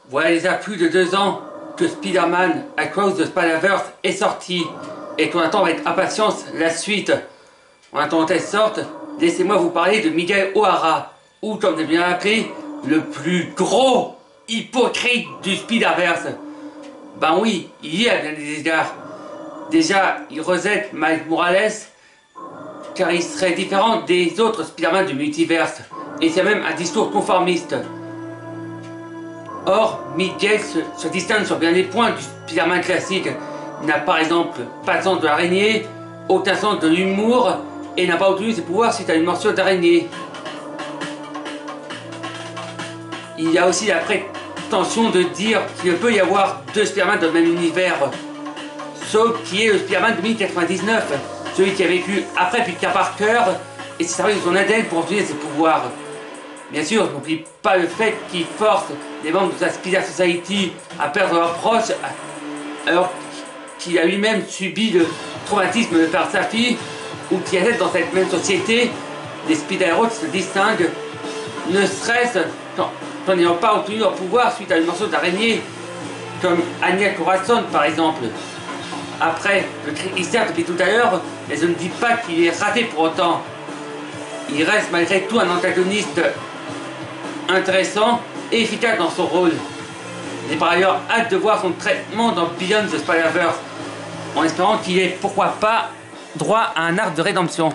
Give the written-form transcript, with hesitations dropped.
Voilà déjà plus de 2 ans que Spider-Man Across the Spider-Verse est sorti et qu'on attend avec impatience la suite. En attendant qu'elle sorte, laissez-moi vous parler de Miguel O'Hara, ou comme j'ai bien appelé, le plus gros hypocrite du Spider-Verse. Ben oui, il y a bien des égards. Déjà, il rejette Miles Morales car il serait différent des autres Spider-Man du multiverse, et c'est même un discours conformiste. Or, Miguel se distingue sur bien des points du Spider-Man classique. Il n'a par exemple pas de sens de l'araignée, aucun sens de l'humour, et n'a pas obtenu ses pouvoirs suite à une morsure d'araignée. Il y a aussi la prétention de dire qu'il ne peut y avoir 2 Spider-Man dans le même univers, sauf qui est le Spider-Man de 2099, celui qui a vécu après Peter Parker et s'est servi de son ADN pour obtenir ses pouvoirs. Bien sûr, n'oublie pas le fait qu'il force les membres de sa Spider Society à perdre leurs proches, alors qu'il a lui-même subi le traumatisme de perdre sa fille, ou qu'il y a dans cette même société des Spider-Héros qui se distinguent, ne serait-ce qu'en n'ayant pas obtenu leur pouvoir suite à une morceau d'araignée, comme Anya Corazon par exemple. Après, le cri hystère depuis tout à l'heure, mais je ne dis pas qu'il est raté pour autant. Il reste malgré tout un antagoniste intéressant et efficace dans son rôle. J'ai par ailleurs hâte de voir son traitement dans Beyond the Spider-Verse, en espérant qu'il ait pourquoi pas droit à un arc de rédemption.